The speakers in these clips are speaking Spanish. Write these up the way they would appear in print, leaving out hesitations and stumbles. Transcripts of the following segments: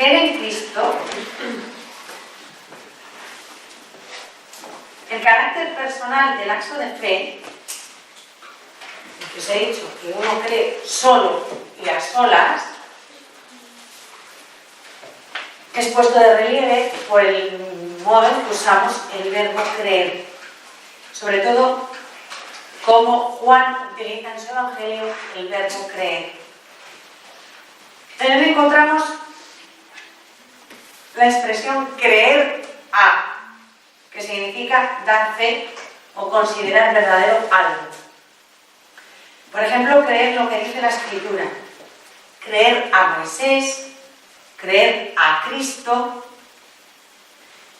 creer en Cristo, el carácter personal del acto de fe, que os he dicho que uno cree solo y a solas, es puesto de relieve por el modo en que usamos el verbo creer. Sobre todo, como Juan utiliza en su Evangelio el verbo creer. En él encontramos la expresión creer a, que significa dar fe o considerar verdadero algo. Por ejemplo, creer lo que dice la Escritura, creer a Moisés, creer a Cristo.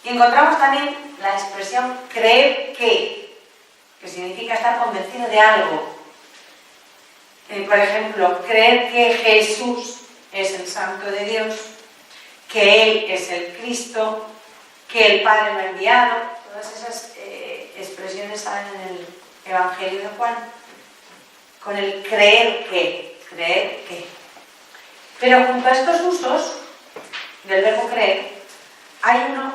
Y encontramos también la expresión creer que significa estar convencido de algo. Por ejemplo, creer que Jesús es el Santo de Dios, que Él es el Cristo, que el Padre lo ha enviado. Todas esas expresiones salen en el Evangelio de Juan, con el creer que. Pero junto a estos usos del verbo creer, hay uno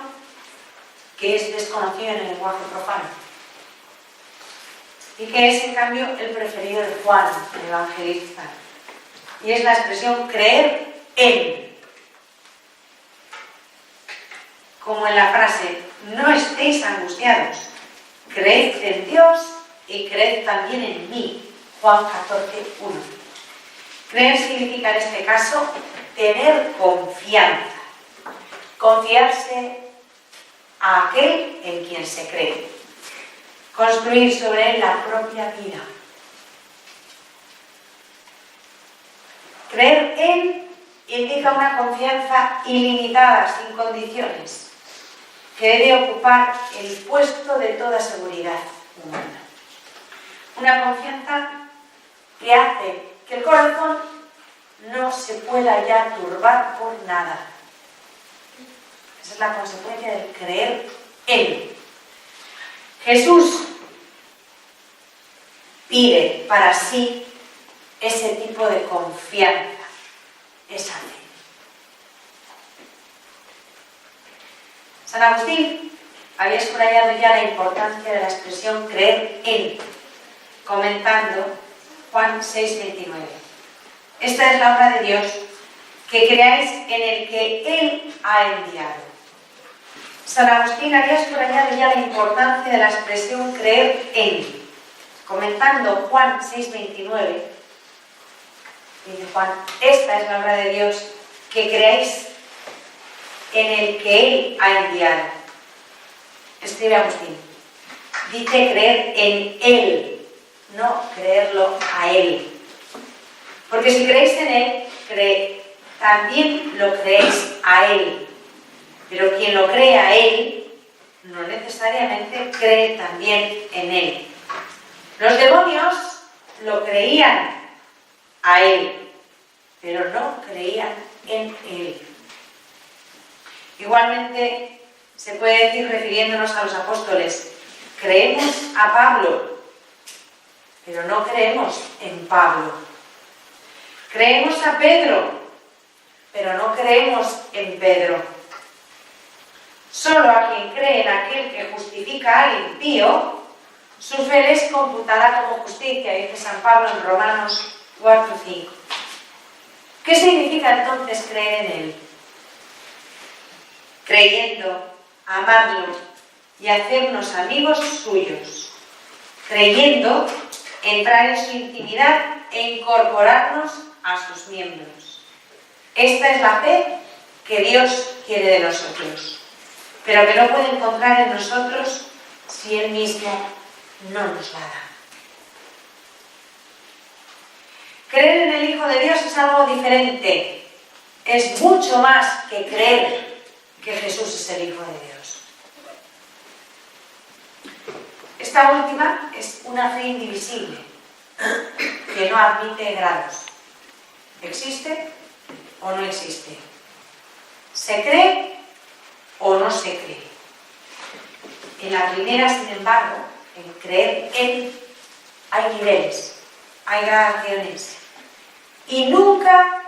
que es desconocido en el lenguaje profano y que es en cambio el preferido de Juan, el evangelista, y es la expresión creer en, como en la frase no estéis angustiados, creed en Dios y creed también en mí, Juan 14:1. Creer significa en este caso tener confianza, confiarse a aquel en quien se cree, construir sobre él la propia vida. Creer en indica una confianza ilimitada, sin condiciones, que debe ocupar el puesto de toda seguridad humana. Una confianza que hace que el corazón no se pueda ya turbar por nada. Esa es la consecuencia del creer en. Jesús pide para sí ese tipo de confianza, esa fe. San Agustín había subrayado ya la importancia de la expresión creer en, comentando Juan 6:29. Esta es la obra de Dios, que creáis en el que Él ha enviado. San Agustín había subrayado ya la importancia de la expresión creer en, comentando Juan 6:29. Dice Juan, esta es la obra de Dios, que creáis en el que Él ha enviado. Escribe Agustín, dice creer en Él, no creerlo a Él. Porque si creéis en Él, también lo creéis a Él. Pero quien lo cree a Él, no necesariamente cree también en Él. Los demonios lo creían a Él, pero no creían en Él. Igualmente, se puede decir, refiriéndonos a los apóstoles, creemos a Pablo, pero no creemos en Pablo. Creemos a Pedro, pero no creemos en Pedro. Solo a quien cree en aquel que justifica al impío, su fe le es computada como justicia, dice San Pablo en Romanos 4:5. ¿Qué significa entonces creer en Él? Creyendo, amarlo y hacernos amigos suyos. Creyendo, entrar en su intimidad e incorporarnos a sus miembros. Esta es la fe que Dios quiere de nosotros, pero que no puede encontrar en nosotros si Él mismo no nos la da. Creer en el Hijo de Dios es algo diferente. Es mucho más que creer que Jesús es el Hijo de Dios. Esta última es una fe indivisible, que no admite grados. ¿Existe o no existe? ¿Se cree o no se cree? En la primera, sin embargo, en creer en, hay niveles, hay gradaciones, y nunca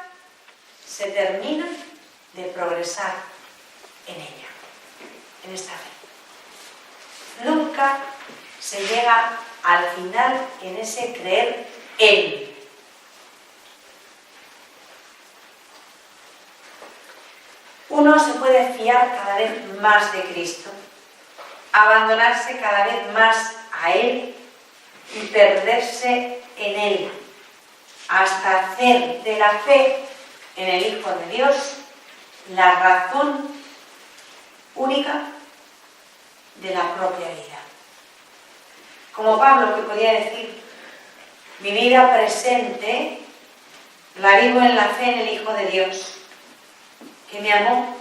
se termina de progresar en ella, en esta fe. Nunca se llega al final en ese creer en. Uno se puede fiar cada vez más de Cristo, abandonarse cada vez más a Él y perderse en Él, hasta hacer de la fe en el Hijo de Dios la razón única de la propia vida. Como Pablo, que podía decir: mi vida presente la vivo en la fe en el Hijo de Dios, que me amó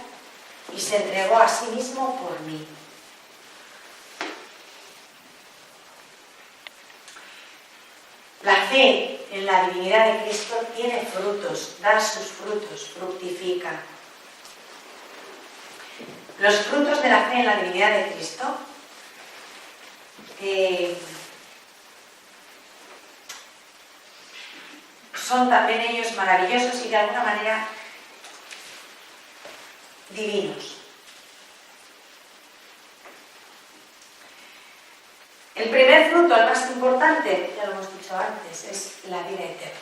y se entregó a sí mismo por mí. La fe en la divinidad de Cristo tiene frutos, da sus frutos, fructifica. Los frutos de la fe en la divinidad de Cristo son también ellos maravillosos y de alguna manera divinos. El primer fruto, el más importante, ya lo hemos dicho antes, es la vida eterna.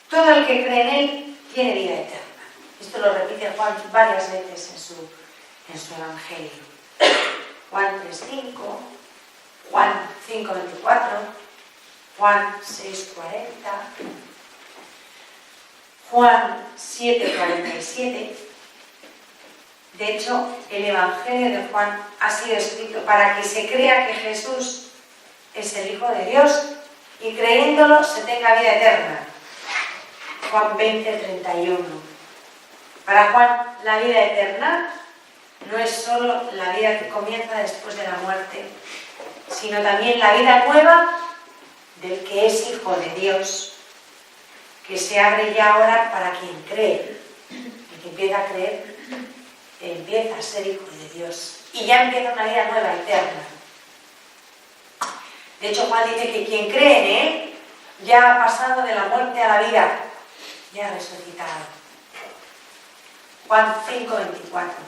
Todo el que cree en Él tiene vida eterna. Esto lo repite Juan varias veces en su Evangelio. Juan 3:5, Juan 5:24, Juan 6:40, Juan 7:47. De hecho, el Evangelio de Juan ha sido escrito para que se crea que Jesús es el Hijo de Dios y creyéndolo se tenga vida eterna. Juan 20:31. Para Juan, la vida eterna no es solo la vida que comienza después de la muerte, sino también la vida nueva del que es Hijo de Dios, que se abre ya ahora para quien cree. El que empieza a creer empieza a ser hijo de Dios y ya empieza una vida nueva, eterna. De hecho, Juan dice que quien cree en Él ya ha pasado de la muerte a la vida, ya ha resucitado. Juan 5:24.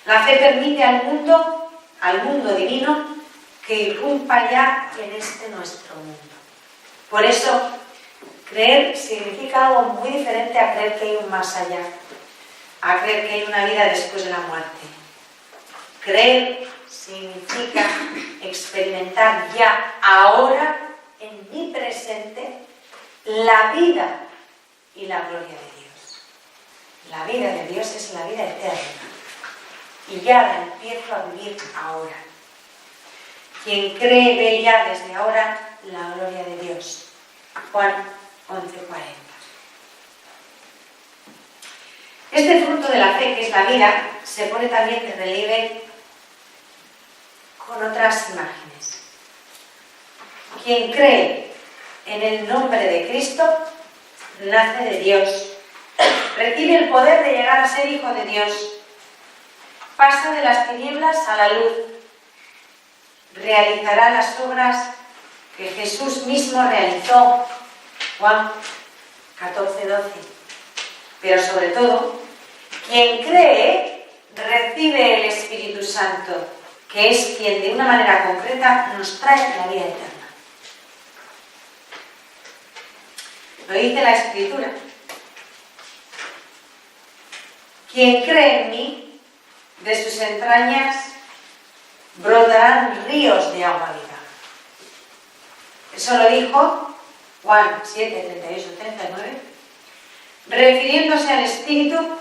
La fe permite al mundo divino, que irrumpa ya en este nuestro mundo. Por eso, creer significa algo muy diferente a creer que hay un más allá, a creer que hay una vida después de la muerte. Creer significa experimentar ya ahora, en mi presente, la vida y la gloria de Dios. La vida de Dios es la vida eterna y ya la empiezo a vivir ahora. Quien cree ve ya desde ahora la gloria de Dios. Juan 11:40. Este fruto de la fe, que es la vida, se pone también de relieve con otras imágenes. Quien cree en el nombre de Cristo nace de Dios, recibe el poder de llegar a ser hijo de Dios, pasa de las tinieblas a la luz, realizará las obras que Jesús mismo realizó. Juan 14:12. Pero sobre todo, quien cree recibe el Espíritu Santo, que es quien de una manera concreta nos trae la vida eterna. Lo dice la Escritura. Quien cree en mí, de sus entrañas brotarán ríos de agua viva. Eso lo dijo Juan 7:38-39, refiriéndose al Espíritu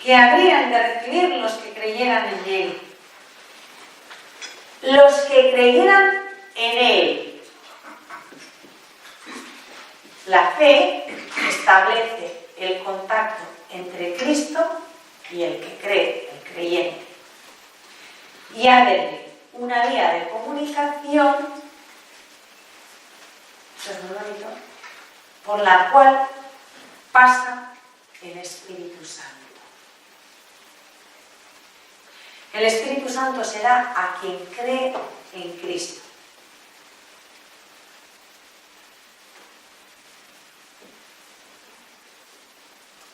que habrían de recibir los que creyeran en Él. Los que creyeran en Él. La fe establece el contacto entre Cristo y el que cree, el creyente. Y abre una vía de comunicación, eso es muy bonito, por la cual pasa el Espíritu Santo. El Espíritu Santo se da a quien cree en Cristo.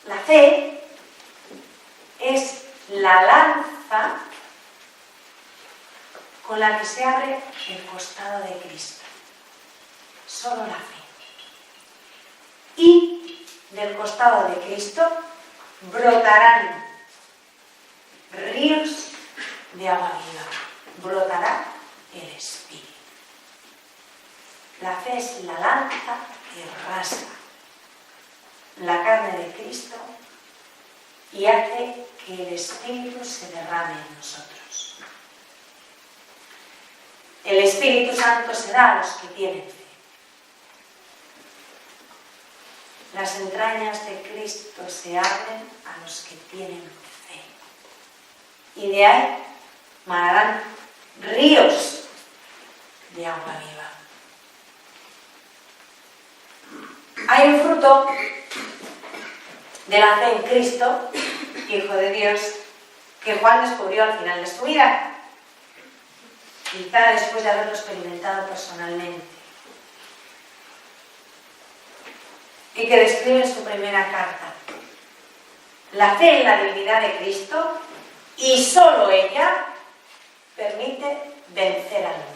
La fe es la lanza con la que se abre el costado de Cristo. Solo la fe. Y del costado de Cristo brotarán ríos de agua viva. Brotará el Espíritu. La fe es la lanza que rasga la carne de Cristo y hace que el Espíritu se derrame en nosotros. El Espíritu Santo se da a los que tienen fe. Las entrañas de Cristo se abren a los que tienen fe. Y de ahí manarán ríos de agua viva. Hay un fruto de la fe en Cristo, Hijo de Dios, que Juan descubrió al final de su vida, quizá después de haberlo experimentado personalmente, y que describe en su primera carta. La fe en la divinidad de Cristo, y solo ella, permite vencer al mundo.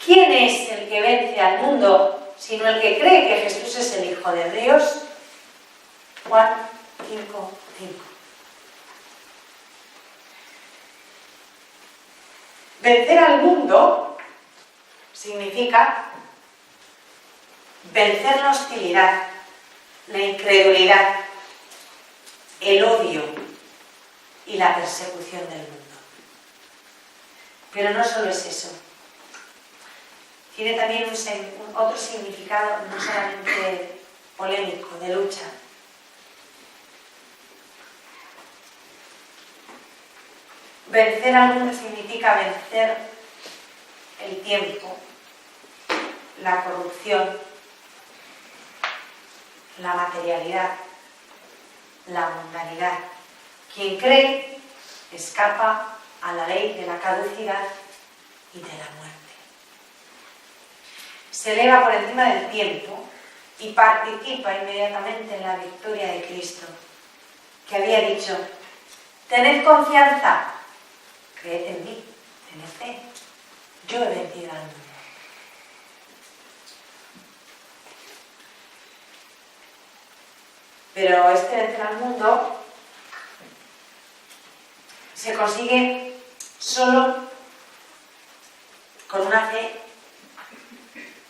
¿Quién es el que vence al mundo sino el que cree que Jesús es el Hijo de Dios? Juan 5:5. Vencer al mundo significa vencer la hostilidad, la incredulidad, el odio y la persecución del mundo. Pero no solo es eso. Tiene también otro significado no solamente polémico, de lucha. Vencer al mundo significa vencer el tiempo, la corrupción, la materialidad, la mundanidad. Quien cree escapa a la ley de la caducidad y de la muerte. Se eleva por encima del tiempo y participa inmediatamente en la victoria de Cristo, que había dicho: tened confianza, creed en mí, tened fe, yo he vencido al mundo. Pero este vencer al mundo se consigue solo con una fe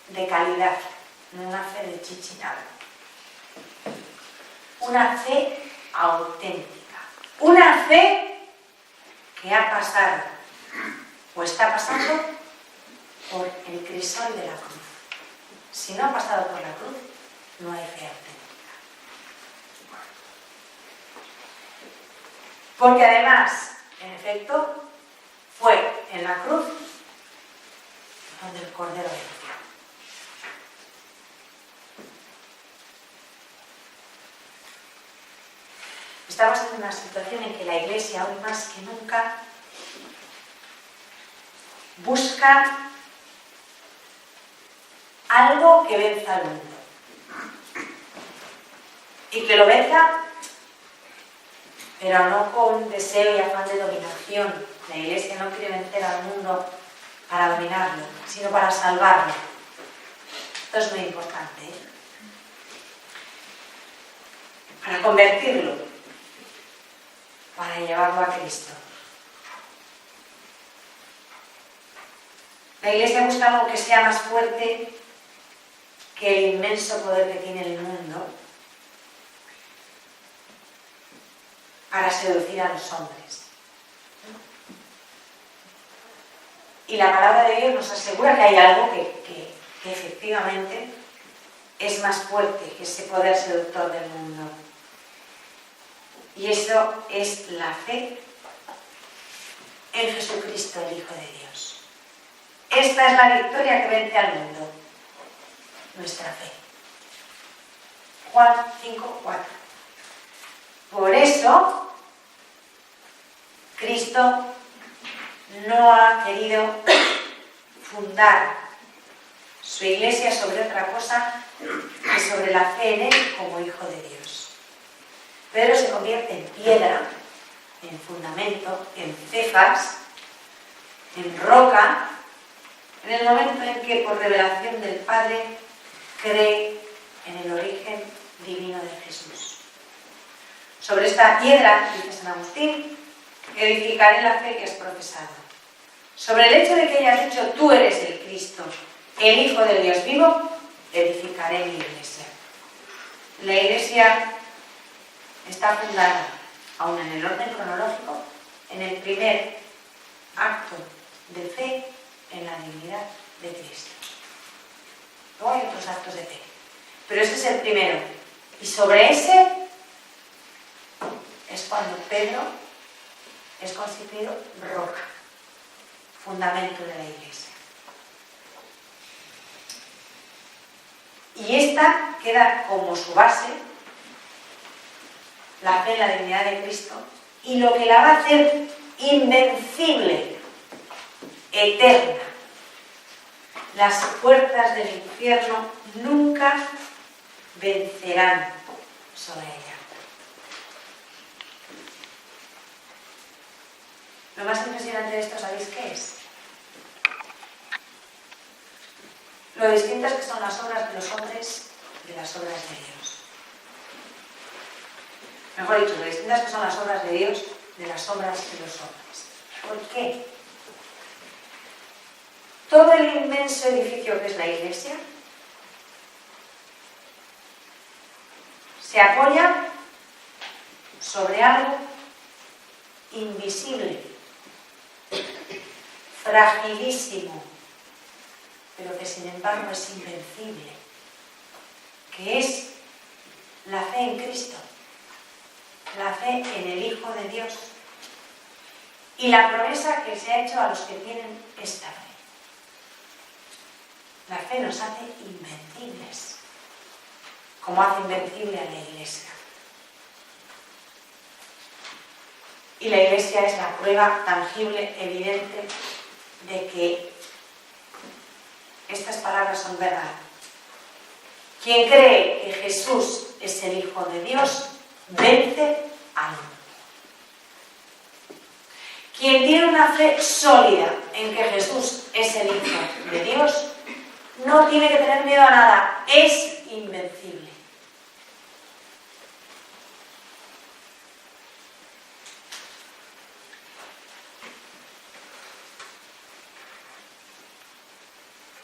de calidad, no una fe de chichinabo. Una fe auténtica. Una fe que ha pasado o está pasando por el crisol de la cruz. Si no ha pasado por la cruz, no hay fe auténtica. Porque además, en efecto, fue en la cruz donde el Cordero venció. Estamos en una situación en que la Iglesia, hoy más que nunca, busca algo que venza al mundo. Y que lo venza, pero no con deseo y afán de dominación. La Iglesia no quiere vencer al mundo para dominarlo, sino para salvarlo. Esto es muy importante, ¿eh? Para convertirlo, para llevarlo a Cristo. La Iglesia busca algo que sea más fuerte que el inmenso poder que tiene el mundo para seducir a los hombres. Y la palabra de Dios nos asegura que hay algo que efectivamente es más fuerte que ese poder seductor del mundo. Y eso es la fe en Jesucristo, el Hijo de Dios. Esta es la victoria que vence al mundo. Nuestra fe. Juan 5:4. Por eso, Cristo no ha querido fundar su Iglesia sobre otra cosa que sobre la fe en Él como Hijo de Dios. Pedro se convierte en piedra, en fundamento, en cefas, en roca, en el momento en que por revelación del Padre cree en el origen divino de Jesús. Sobre esta piedra, dice San Agustín, edificaré la fe que has profesado. Sobre el hecho de que hayas dicho tú eres el Cristo, el Hijo del Dios vivo, edificaré mi iglesia. La iglesia está fundada, aún en el orden cronológico, en el primer acto de fe en la divinidad de Cristo. Luego hay otros actos de fe, pero ese es el primero. Y sobre ese es cuando Pedro es constituido roca, fundamento de la iglesia. Y esta queda como su base, la fe en la divinidad de Cristo, y lo que la va a hacer invencible, eterna. Las puertas del infierno nunca vencerán sobre ella. Lo más impresionante de esto, ¿sabéis qué es? Lo distintas que son las obras de los hombres de las obras de Dios. Mejor dicho, lo distintas que son las obras de Dios de las obras de los hombres. ¿Por qué? Todo el inmenso edificio que es la iglesia se apoya sobre algo invisible, fragilísimo, pero que sin embargo es invencible, que es la fe en Cristo, la fe en el Hijo de Dios y la promesa que se ha hecho a los que tienen esta fe. La fe nos hace invencibles, como hace invencible a la iglesia. Y la iglesia es la prueba tangible, evidente, de que estas palabras son verdad. Quien cree que Jesús es el Hijo de Dios, vence al mundo. Quien tiene una fe sólida en que Jesús es el Hijo de Dios, no tiene que tener miedo a nada, es invencible.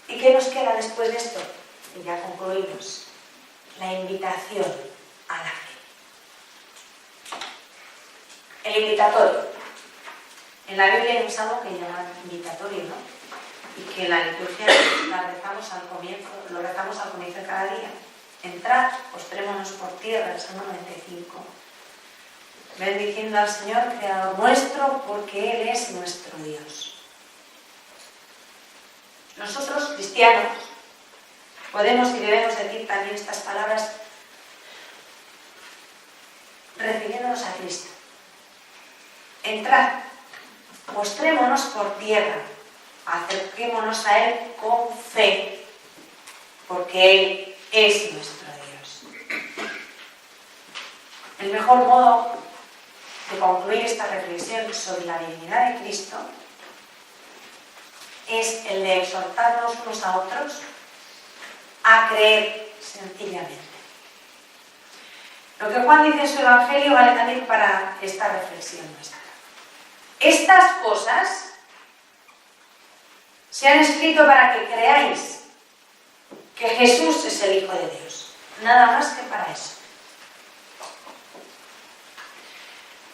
¿Y qué nos queda después de esto? Y ya concluimos. La invitación a la fe. El invitatorio. En la Biblia hay un salmo que llaman invitatorio, ¿no? Y que en la liturgia lo rezamos al comienzo de cada día. Entrad, postrémonos por tierra, el Salmo 95. Bendiciendo al Señor, Creador nuestro, porque Él es nuestro Dios. Nosotros, cristianos, podemos y debemos decir también estas palabras refiriéndonos a Cristo. Entrad, postrémonos por tierra, acerquémonos a Él con fe, porque Él es nuestro Dios. El mejor modo de concluir esta reflexión sobre la divinidad de Cristo es el de exhortarnos unos a otros a creer sencillamente. Lo que Juan dice en su Evangelio vale también para esta reflexión nuestra. Estas cosas se han escrito para que creáis que Jesús es el Hijo de Dios. Nada más que para eso.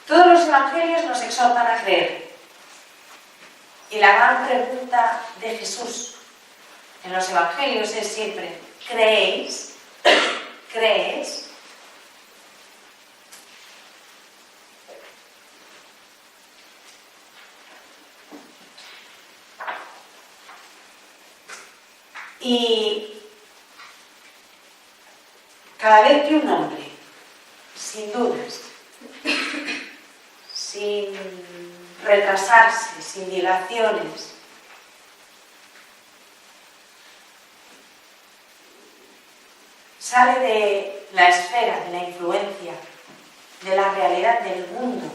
Todos los evangelios nos exhortan a creer. Y la gran pregunta de Jesús en los evangelios es siempre: ¿creéis? ¿Crees? Y cada vez que un hombre, sin dudas, sin retrasarse, sin dilaciones, sale de la esfera de la influencia de la realidad del mundo.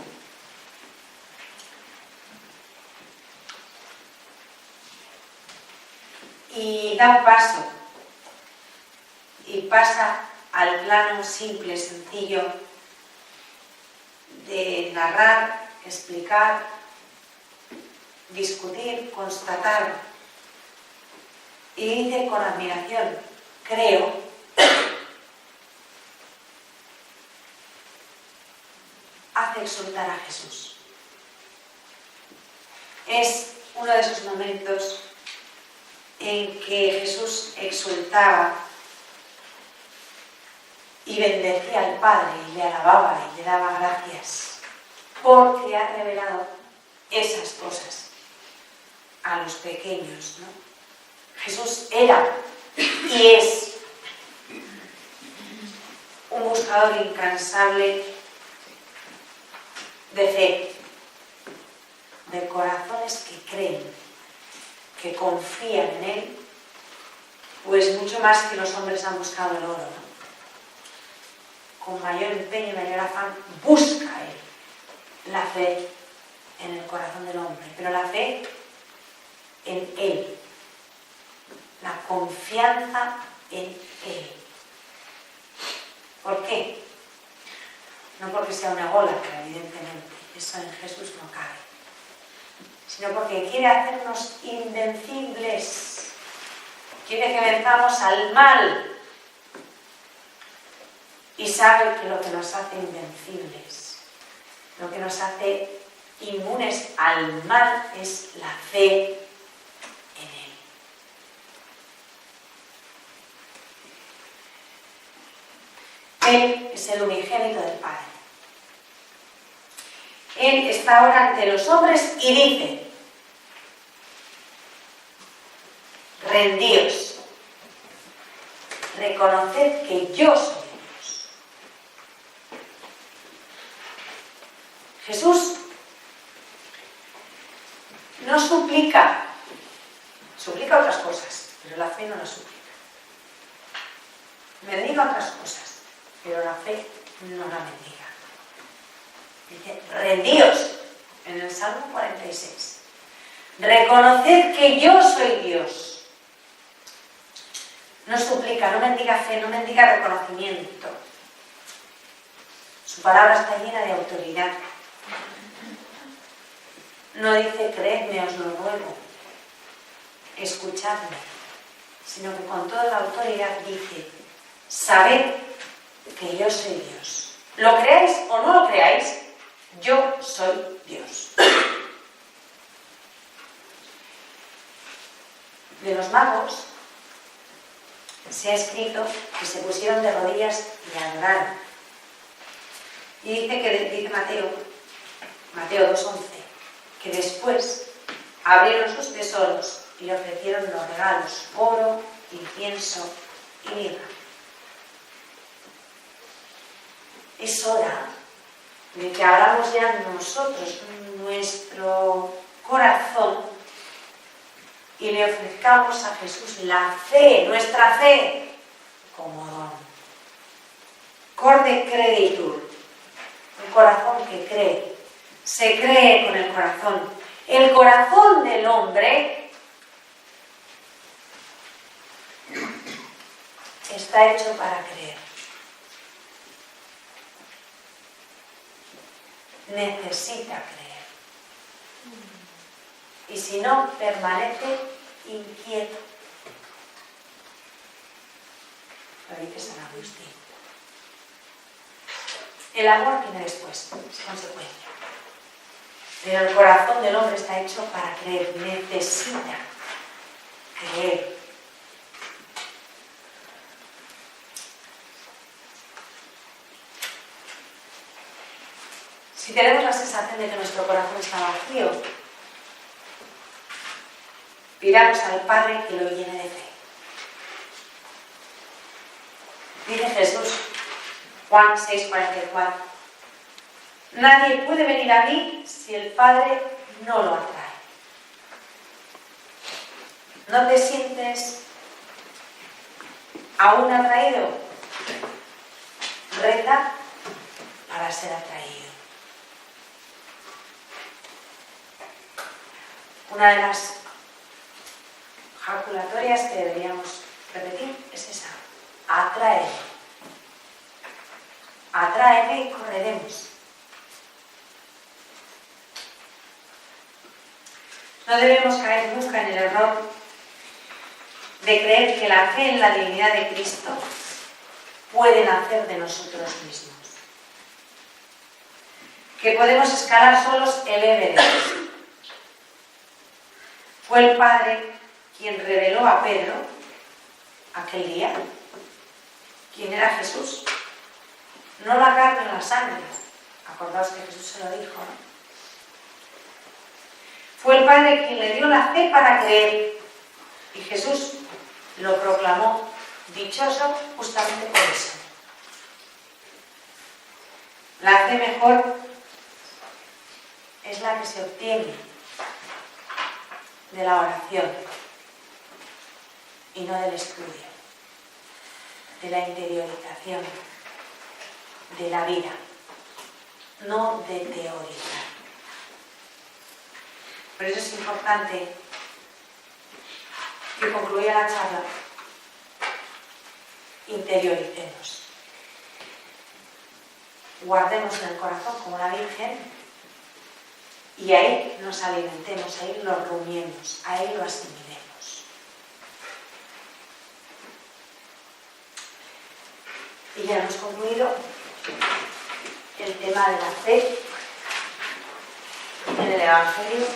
Y da un paso y pasa al plano simple, sencillo, de narrar, explicar, discutir, constatar. Y dice con admiración, creo hace exultar a Jesús. Es uno de esos momentos en que Jesús exultaba y bendecía al Padre y le alababa y le daba gracias porque ha revelado esas cosas a los pequeños, ¿no? Jesús era y es un buscador incansable de fe, de corazones que creen, que confían en Él, pues mucho más que los hombres han buscado el oro, ¿no? Con mayor empeño y mayor afán busca Él la fe en el corazón del hombre, pero la fe en Él, la confianza en Él. ¿Por qué? No porque sea una ególatra, evidentemente, eso en Jesús no cabe, sino porque quiere hacernos invencibles, quiere que venzamos al mal y sabe que lo que nos hace invencibles, lo que nos hace inmunes al mal es la fe en Él. Él es el unigénito del Padre. Él está ahora ante los hombres y dice: rendíos, reconoced que yo soy Dios. Jesús no suplica otras cosas, pero la fe no la suplica. Mendiga otras cosas, pero la fe no la mendiga. Dice: rendíos, en el Salmo 46. Reconoced que yo soy Dios. No suplica, no mendiga fe, no mendiga reconocimiento. Su palabra está llena de autoridad. No dice: creedme, os lo ruego, escuchadme, sino que con toda la autoridad dice: sabed que yo soy Dios. Lo creáis o no lo creáis, yo soy Dios. De los magos se ha escrito que se pusieron de rodillas y adoraron. Y dice Mateo 2:11, que después abrieron sus tesoros y le ofrecieron los regalos: oro, incienso y mirra. Es hora de que abramos ya nosotros nuestro corazón y le ofrezcamos a Jesús la fe, nuestra fe, como don. Corde creditur, un corazón que cree, se cree con el corazón. El corazón del hombre está hecho para creer. Necesita creer. Y si no, permanece inquieto. Lo dice San Agustín. El amor viene después, es consecuencia. Pero el corazón del hombre está hecho para creer. Necesita creer. Si tenemos la sensación de que nuestro corazón está vacío, pidamos al Padre que lo llene de fe. Dice Jesús, Juan 6:44, nadie puede venir a mí si el Padre no lo atrae. ¿No te sientes aún atraído? Reza para ser atraído. Una de las jaculatorias que deberíamos repetir es esa: atráeme. Atráeme y correremos. No debemos caer nunca en el error de creer que la fe en la divinidad de Cristo puede nacer de nosotros mismos. Que podemos escalar solos el Everest. Fue el Padre quien reveló a Pedro aquel día quién era Jesús. No la carne o la sangre. Acordaos que Jesús se lo dijo, ¿no? Fue el Padre quien le dio la fe para creer. Y Jesús lo proclamó dichoso justamente por eso. La fe mejor es la que se obtiene de la oración y no del estudio, de la interiorización, de la vida, no de teorizar. Por eso es importante que concluya la charla, interioricemos, guardemos en el corazón como la Virgen y ahí nos alimentemos, ahí lo rumiemos, ahí lo asimilemos. Y ya hemos concluido el tema de la fe en el Evangelio.